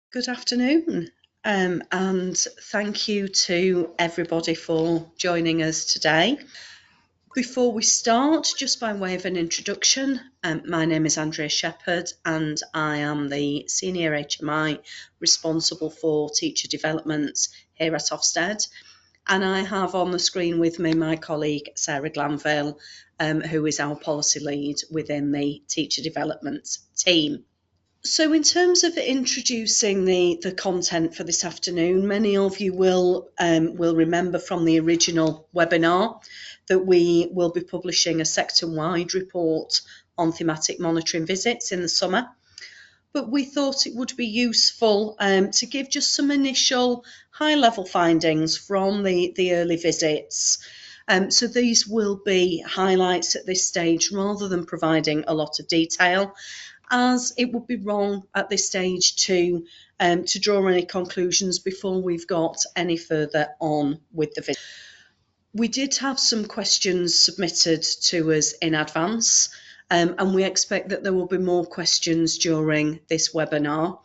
Good afternoon, and thank you to everybody for joining us today. Before we start, just by way of an introduction, my name is Andrea Shepherd and I am the Senior HMI responsible for teacher development here at Ofsted. And I have on the screen with me my colleague Sarah Glanville, who is our policy lead within the teacher development team. So in terms of introducing the content for this afternoon, many of you will remember from the original webinar that we will be publishing a sector-wide report on thematic monitoring visits in the summer. But we thought it would be useful to give just some initial high-level findings from the early visits. So these will be highlights at this stage rather than providing a lot of detail, as it would be wrong at this stage to draw any conclusions before we've got any further on with the video. We did have some questions submitted to us in advance, and we expect that there will be more questions during this webinar.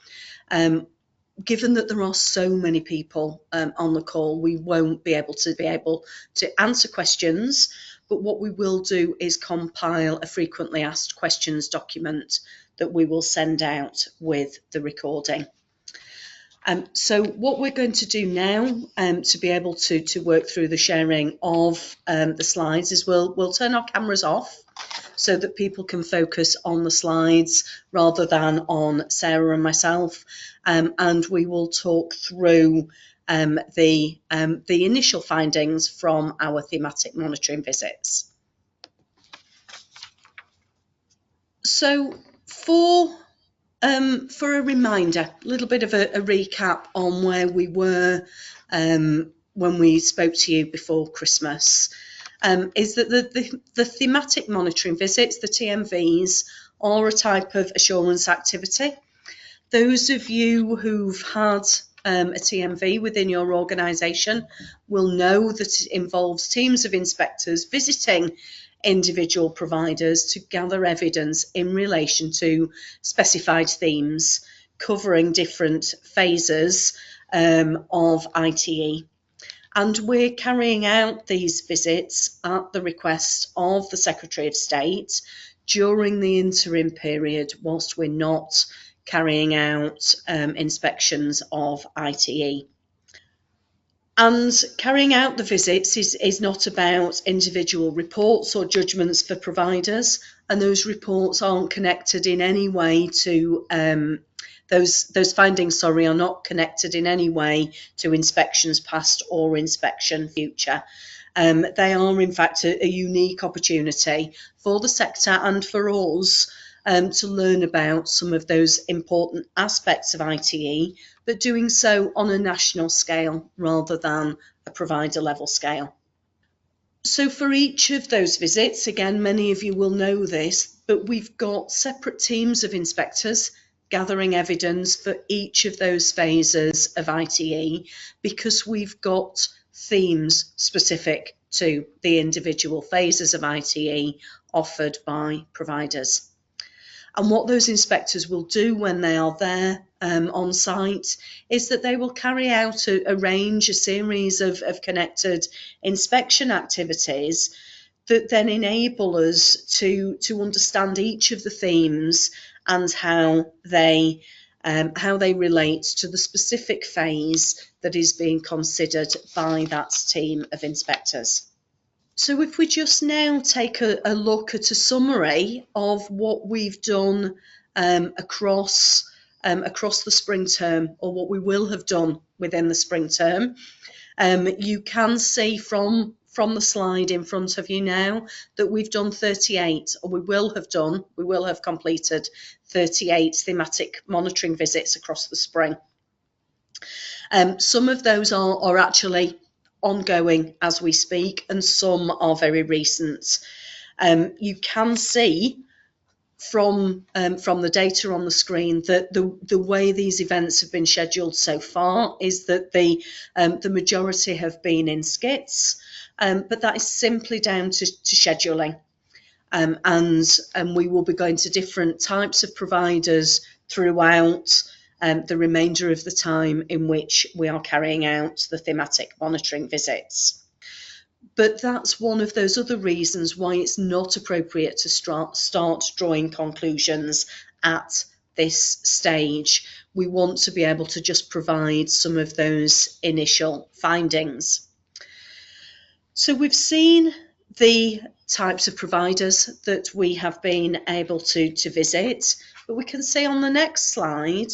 Given that there are so many people on the call, we won't be able to answer questions, but what we will do is compile a frequently asked questions document that we will send out with the recording. So what we're going to do now to be able to work through the sharing of the slides is we'll turn our cameras off so that people can focus on the slides rather than on Sarah and myself, and we will talk through the initial findings from our thematic monitoring visits. So for a reminder, a little bit of a recap on where we were when we spoke to you before Christmas, is that the thematic monitoring visits, the TMVs, are a type of assurance activity. Those of you who've had a TMV within your organisation will know that it involves teams of inspectors visiting individual providers to gather evidence in relation to specified themes covering different phases of ITE. And we're carrying out these visits at the request of the Secretary of State during the interim period whilst we're not carrying out inspections of ITE. And carrying out the visits is not about individual reports or judgments for providers, and those reports aren't connected in any way to those findings, are not connected in any way to inspections past or inspection future. They are in fact a unique opportunity for the sector and for us to learn about some of those important aspects of ITE, but doing so on a national scale rather than a provider level scale. So for each of those visits, again, many of you will know this, but we've got separate teams of inspectors gathering evidence for each of those phases of ITE because we've got themes specific to the individual phases of ITE offered by providers. And what those inspectors will do when they are there on site is that they will carry out a series of connected inspection activities that then enable us to understand each of the themes and how they relate to the specific phase that is being considered by that team of inspectors. So if we just now take a look at a summary of what we've done across the spring term, or what we will have done within the spring term, you can see from the slide in front of you now that we've done 38, or we will have completed 38 thematic monitoring visits across the spring. Some of those are actually ongoing as we speak, and some are very recent. You can see from the data on the screen that the way these events have been scheduled so far is that the majority have been in skits, but that is simply down to scheduling. And we will be going to different types of providers throughout the remainder of the time in which we are carrying out the thematic monitoring visits. But that's one of those other reasons why it's not appropriate to start drawing conclusions at this stage. We want to be able to just provide some of those initial findings. So we've seen the types of providers that we have been able to visit, but we can see on the next slide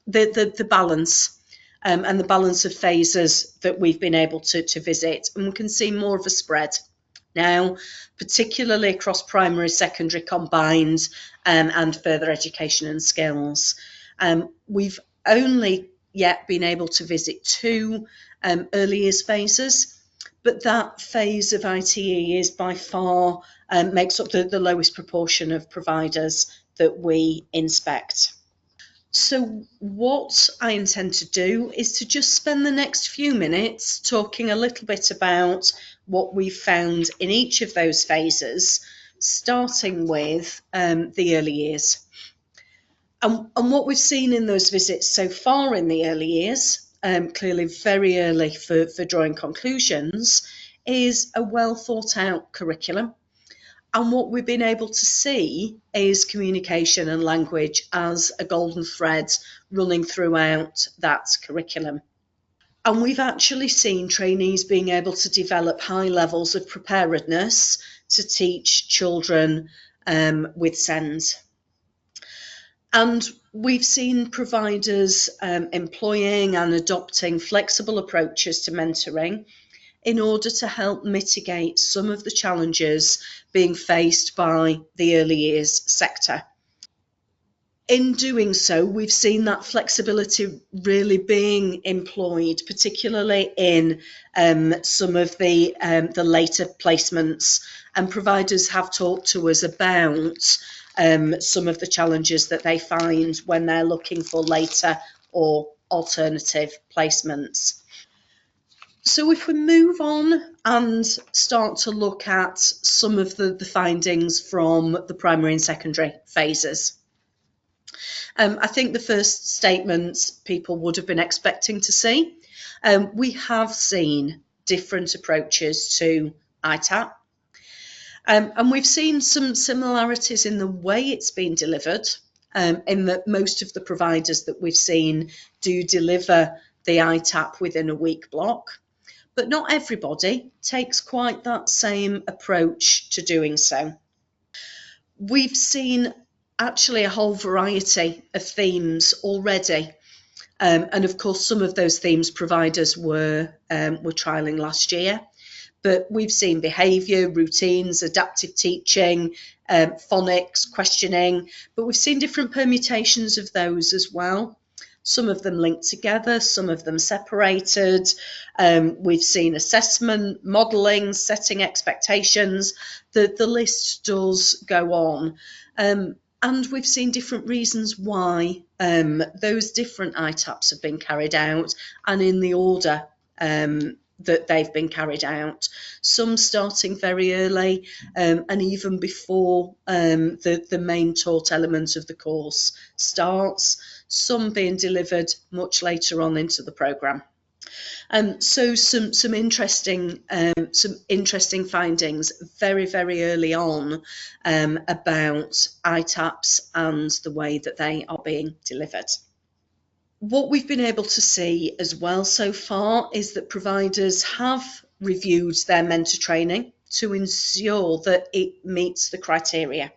the balance and the balance of phases that we've been able to visit, and we can see more of a spread now, particularly across primary, secondary combined, and further education and skills. We've only yet been able to visit 2 early years phases, but that phase of ITE is by far makes up the lowest proportion of providers that we inspect. So what I intend to do is to just spend the next few minutes talking a little bit about what we've found in each of those phases, starting with the early years. And what we've seen in those visits so far in the early years, clearly very early for drawing conclusions, is a well thought out curriculum. And what we've been able to see is communication and language as a golden thread running throughout that curriculum. And we've actually seen trainees being able to develop high levels of preparedness to teach children with SEND. And we've seen providers employing and adopting flexible approaches to mentoring in order to help mitigate some of the challenges being faced by the early years sector. In doing so, we've seen that flexibility really being employed, particularly in some of the later placements, and providers have talked to us about some of the challenges that they find when they're looking for later or alternative placements. So if we move on and start to look at some of the findings from the primary and secondary phases. I think the first statements people would have been expecting to see. We have seen different approaches to ITAP. And we've seen some similarities in the way it's been delivered, in that most of the providers that we've seen do deliver the ITAP within a week block. But not everybody takes quite that same approach to doing so. We've seen actually a whole variety of themes already. And of course, some of those themes providers were trialling last year. But we've seen behaviour, routines, adaptive teaching, phonics, questioning, but we've seen different permutations of those as well. Some of them linked together, some of them separated. We've seen assessment, modelling, setting expectations. The list does go on. And we've seen different reasons why those different ITAPs have been carried out and in the order that they've been carried out. Some starting very early and even before the main taught element of the course starts. Some being delivered much later on into the programme. So some interesting findings very, very early on about ITAPs and the way that they are being delivered. What we've been able to see as well so far is that providers have reviewed their mentor training to ensure that it meets the criteria.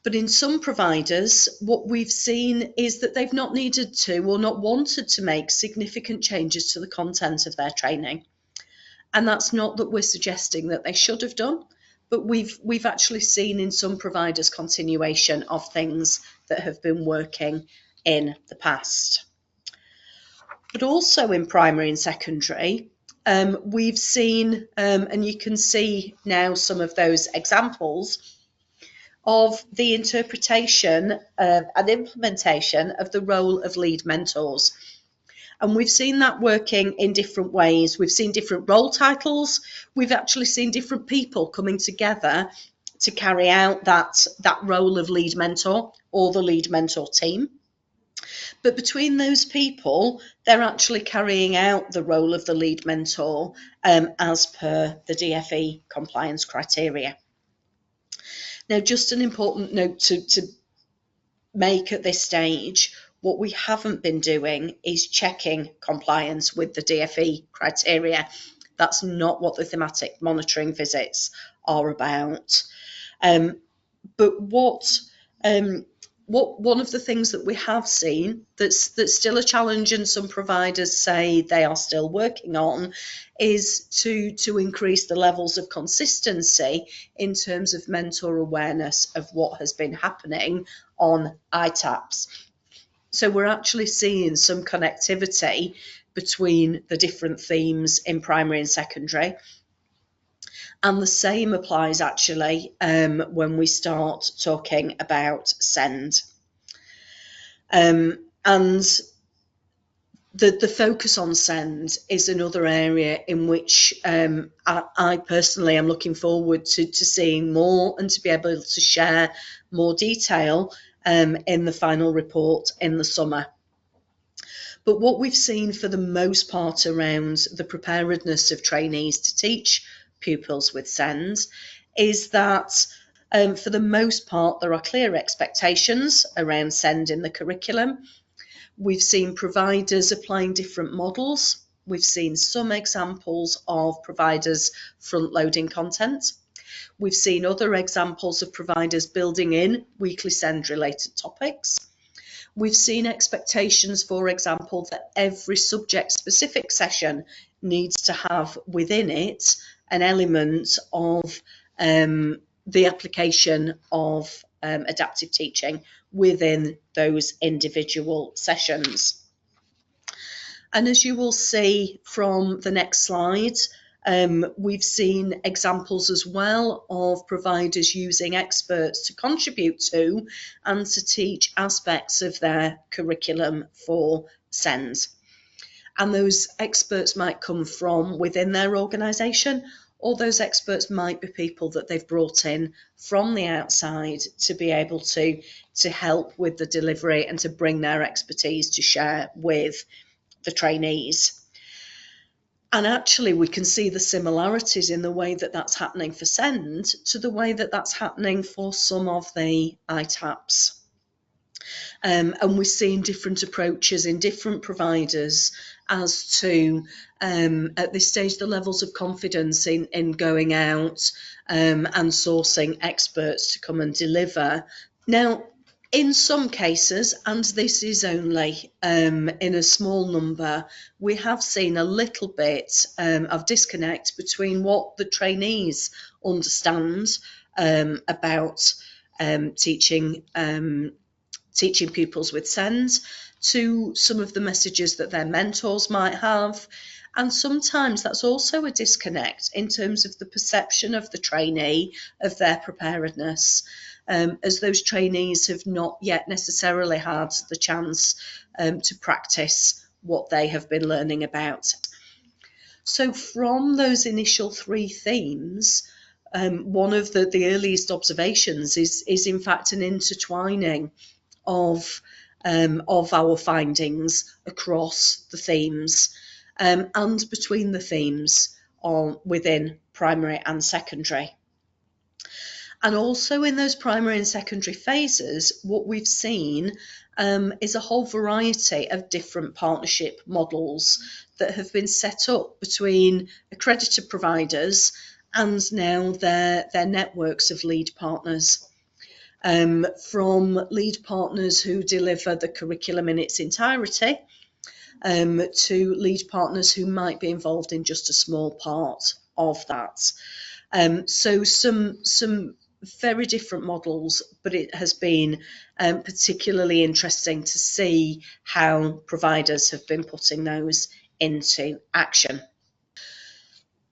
But in some providers, what we've seen is that they've not needed to or not wanted to make significant changes to the content of their training. And that's not that we're suggesting that they should have done, but we've actually seen in some providers continuation of things that have been working in the past. But also in primary and secondary, we've seen, and you can see now some of those examples, of the interpretation and implementation of the role of lead mentors. And we've seen that working in different ways. We've seen different role titles. We've actually seen different people coming together to carry out that role of lead mentor or the lead mentor team. But between those people, they're actually carrying out the role of the lead mentor as per the DFE compliance criteria. Now, just an important note to make at this stage, what we haven't been doing is checking compliance with the DFE criteria. That's not what the thematic monitoring visits are about. But one of the things that we have seen that's still a challenge, and some providers say they are still working on, is to increase the levels of consistency in terms of mentor awareness of what has been happening on ITAPs. So we're actually seeing some connectivity between the different themes in primary and secondary. And the same applies actually when we start talking about SEND. And the focus on SEND is another area in which I personally am looking forward to seeing more and to be able to share more detail in the final report in the summer. But what we've seen for the most part around the preparedness of trainees to teach pupils with SEND is that for the most part there are clear expectations around SEND in the curriculum. We've seen providers applying different models. We've seen some examples of providers front-loading content. We've seen other examples of providers building in weekly SEND-related topics. We've seen expectations, for example, that every subject-specific session needs to have within it an element of the application of adaptive teaching within those individual sessions. And as you will see from the next slide, we've seen examples as well of providers using experts to contribute to and to teach aspects of their curriculum for SEND. And those experts might come from within their organisation, or those experts might be people that they've brought in from the outside to be able to help with the delivery and to bring their expertise to share with the trainees. And actually we can see the similarities in the way that that's happening for SEND to the way that that's happening for some of the ITAPs. And we're seeing different approaches in different providers as to, at this stage, the levels of confidence in going out and sourcing experts to come and deliver. Now, in some cases, and this is only in a small number, we have seen a little bit of disconnect between what the trainees understand about teaching pupils with SEND to some of the messages that their mentors might have. And sometimes that's also a disconnect in terms of the perception of the trainee of their preparedness, as those trainees have not yet necessarily had the chance to practice what they have been learning about. So from those initial three themes, one of the earliest observations is in fact an intertwining of our findings across the themes and between the themes within primary and secondary. And also in those primary and secondary phases, what we've seen is a whole variety of different partnership models that have been set up between accredited providers and now their networks of lead partners. From lead partners who deliver the curriculum in its entirety to lead partners who might be involved in just a small part of that. So some very different models, but it has been particularly interesting to see how providers have been putting those into action.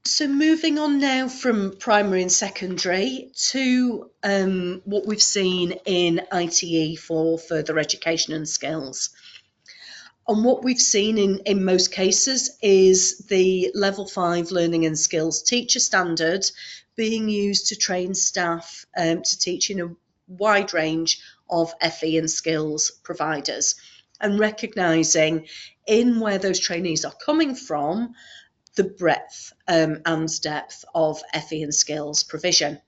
So moving on now from primary and secondary to what we've seen in ITE for further education and skills. And what we've seen in most cases is the Level 5 Learning and Skills Teacher Standard being used to train staff to teach in a wide range of FE and skills providers. and recognising in where those trainees are coming from, the breadth and depth of FE and skills provision.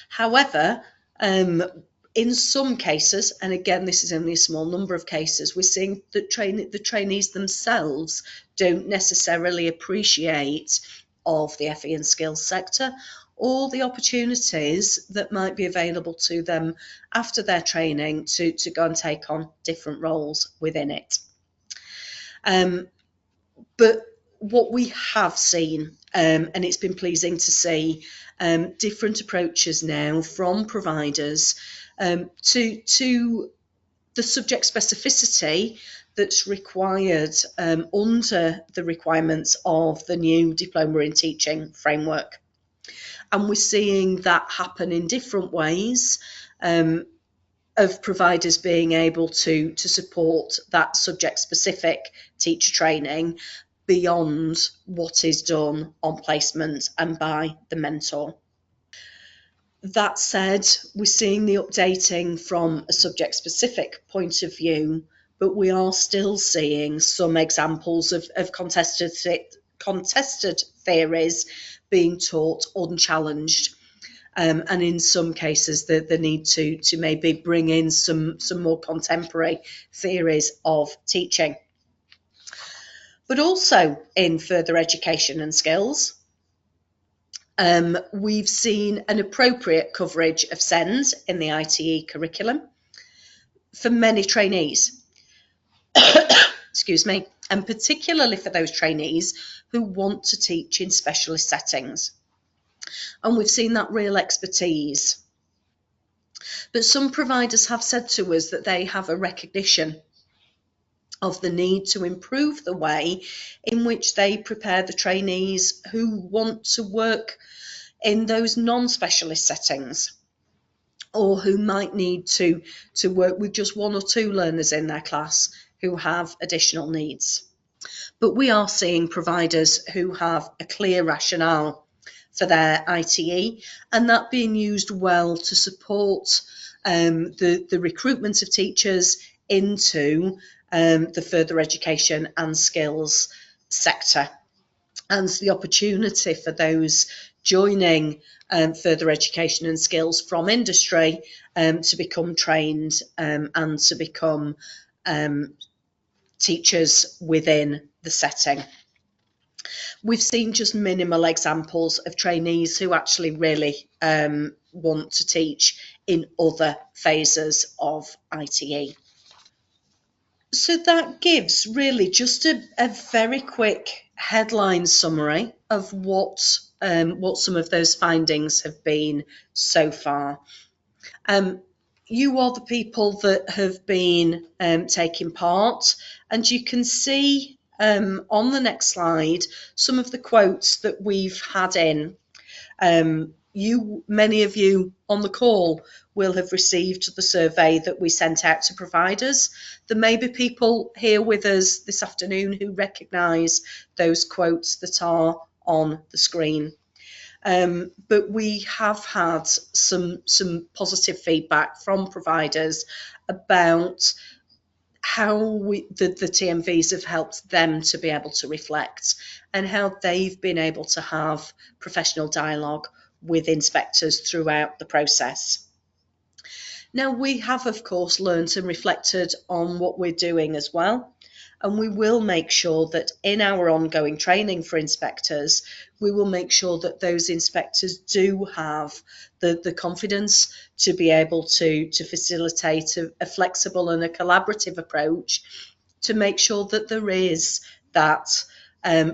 However, in some cases, and again, this is only a small number of cases, we're seeing that the trainees themselves don't necessarily appreciate of the FE and skills sector or the opportunities that might be available to them after their training to go and take on different roles within it. But what we have seen, and it's been pleasing to see, different approaches now from providers to the subject specificity that's required under the requirements of the new Diploma in Teaching framework. And we're seeing that happen in different ways, of providers being able to support that subject specific teacher training beyond what is done on placement and by the mentor. That said, we're seeing the updating from a subject specific point of view, but we are still seeing some examples of contested theories being taught unchallenged. And in some cases, the need to maybe bring in some more contemporary theories of teaching. But also in further education and skills, we've seen an appropriate coverage of SEND in the ITE curriculum for many trainees, excuse me, and particularly for those trainees who want to teach in specialist settings. And we've seen that real expertise. But some providers have said to us that they have a recognition of the need to improve the way in which they prepare the trainees who want to work in those non-specialist settings, or who might need to work with just one or two learners in their class who have additional needs. But we are seeing providers who have a clear rationale for their ITE, and that being used well to support the recruitment of teachers into the further education and skills sector, and the opportunity for those joining further education and skills from industry to become trained and to become teachers within the setting. We've seen just minimal examples of trainees who actually really want to teach in other phases of ITE. So that gives really just a very quick headline summary of what some of those findings have been so far. You are the people that have been taking part, and you can see on the next slide some of the quotes that we've had in. Many of you on the call will have received the survey that we sent out to providers. There may be people here with us this afternoon who recognise those quotes that are on the screen. But we have had some positive feedback from providers about how the TMVs have helped them to be able to reflect, and how they've been able to have professional dialogue with inspectors throughout the process. Now, we have, of course, learnt and reflected on what we're doing as well, and we will make sure that in our ongoing training for inspectors, we will make sure that those inspectors do have the confidence to be able to facilitate a flexible and a collaborative approach to make sure that there is that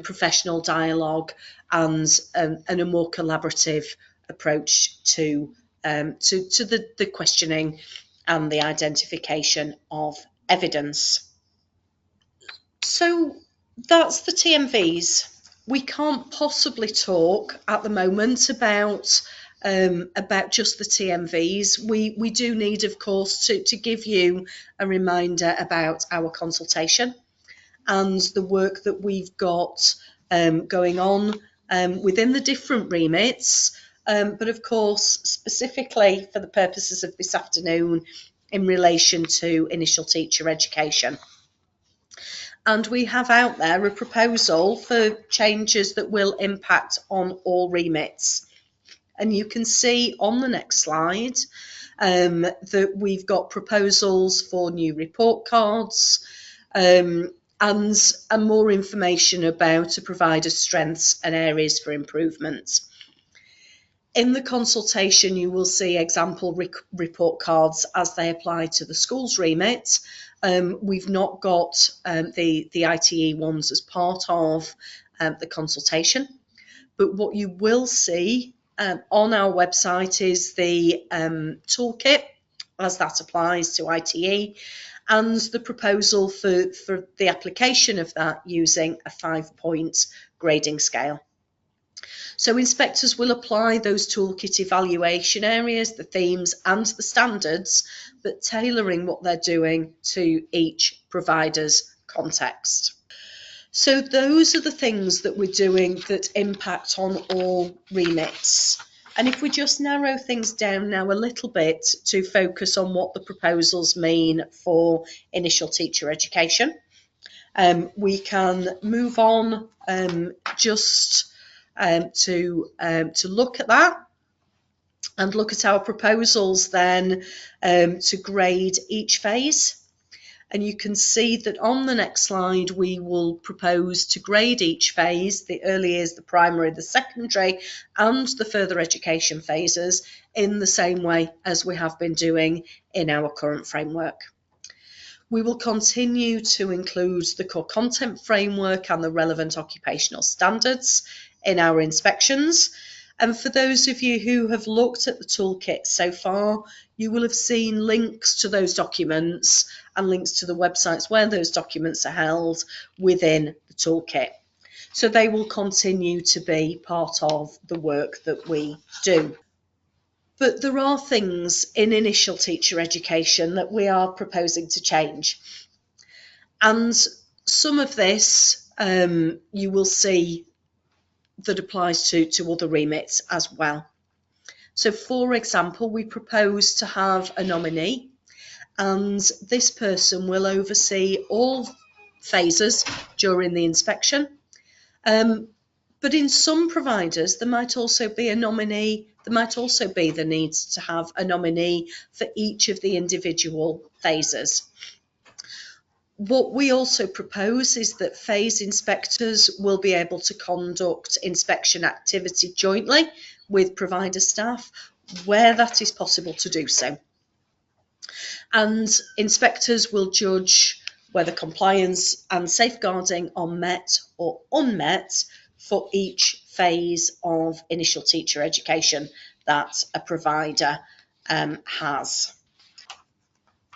professional dialogue and a more collaborative approach to the questioning and the identification of evidence. So that's the TMVs. We can't possibly talk at the moment about just the TMVs. We do need, of course, to give you a reminder about our consultation and the work that we've got going on within the different remits. But of course, specifically for the purposes of this afternoon, in relation to initial teacher education. And we have out there a proposal for changes that will impact on all remits. And you can see on the next slide that we've got proposals for new report cards and more information about a provider's strengths and areas for improvement. In the consultation, you will see example report cards as they apply to the school's remit. We've not got the ITE ones as part of the consultation, but what you will see on our website is the toolkit as that applies to ITE, and the proposal for the application of that using a 5-point grading scale. So inspectors will apply those toolkit evaluation areas, the themes and the standards, but tailoring what they're doing to each provider's context. So those are the things that we're doing that impact on all remits. And if we just narrow things down now a little bit to focus on what the proposals mean for initial teacher education, we can move on to look at that and look at our proposals then to grade each phase. And you can see that on the next slide, we will propose to grade each phase, the early years, the primary, the secondary, and the further education phases in the same way as we have been doing in our current framework. We will continue to include the core content framework and the relevant occupational standards in our inspections. And for those of you who have looked at the toolkit so far, you will have seen links to those documents and links to the websites where those documents are held within the toolkit. So they will continue to be part of the work that we do. But there are things in initial teacher education that we are proposing to change. And some of this you will see that applies to other remits as well. So for example, we propose to have a nominee, and this person will oversee all phases during the inspection. But in some providers, there might also be a nominee. There might also be the need to have a nominee for each of the individual phases. What we also propose is that phase inspectors will be able to conduct inspection activity jointly with provider staff where that is possible to do so. And inspectors will judge whether compliance and safeguarding are met or unmet for each phase of initial teacher education that a provider has.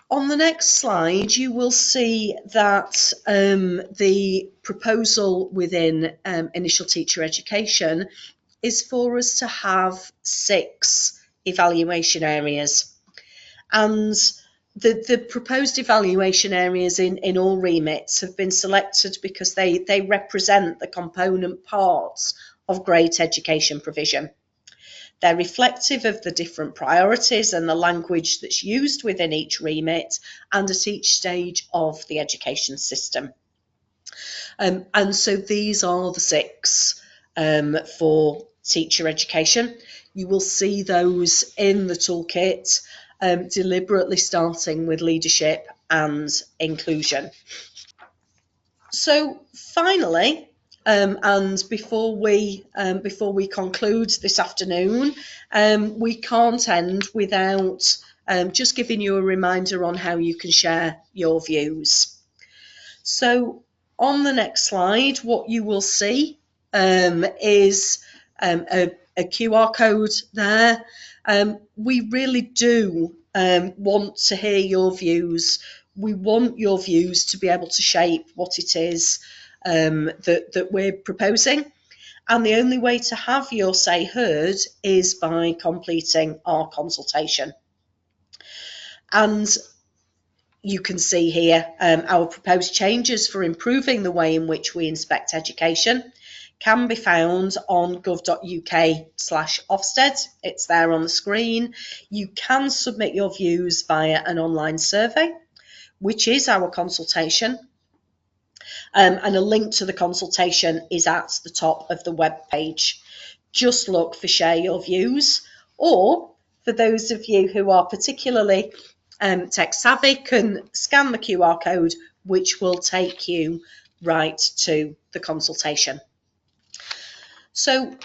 On the next slide, you will see that the proposal within initial teacher education is for us to have 6 evaluation areas. And the proposed evaluation areas in all remits have been selected because they represent the component parts of great education provision. They're reflective of the different priorities and the language that's used within each remit and at each stage of the education system. And so these are the 6 for teacher education. You will see those in the toolkit, deliberately starting with leadership and inclusion. So finally, and before we conclude this afternoon, we can't end without just giving you a reminder on how you can share your views. So on the next slide, what you will see is a QR code there. We really do want to hear your views. We want your views to be able to shape what it is that we're proposing. And the only way to have your say heard is by completing our consultation. And you can see here our proposed changes for improving the way in which we inspect education. can be found on gov.uk/Ofsted. It's there on the screen. You can submit your views via an online survey, which is our consultation. And a link to the consultation is at the top of the web page. Just look for Share Your Views, or for those of you who are particularly tech savvy, can scan the QR code, which will take you right to the consultation. So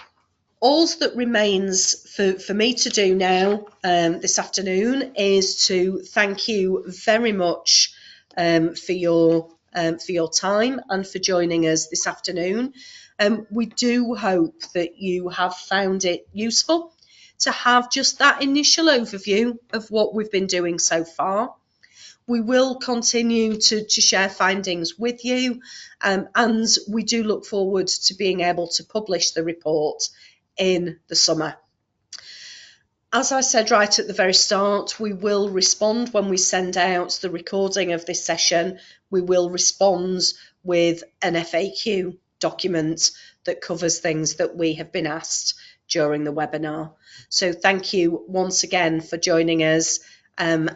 all that remains for me to do now this afternoon is to thank you very much for your time and for joining us this afternoon. We do hope that you have found it useful to have just that initial overview of what we've been doing so far. We will continue to share findings with you, and we do look forward to being able to publish the report in the summer. As I said right at the very start, we will respond when we send out the recording of this session. We will respond with an FAQ document that covers things that we have been asked during the webinar. So thank you once again for joining us, and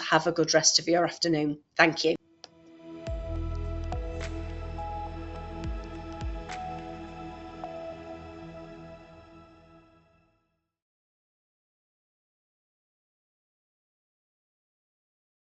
have a good rest of your afternoon. Thank you.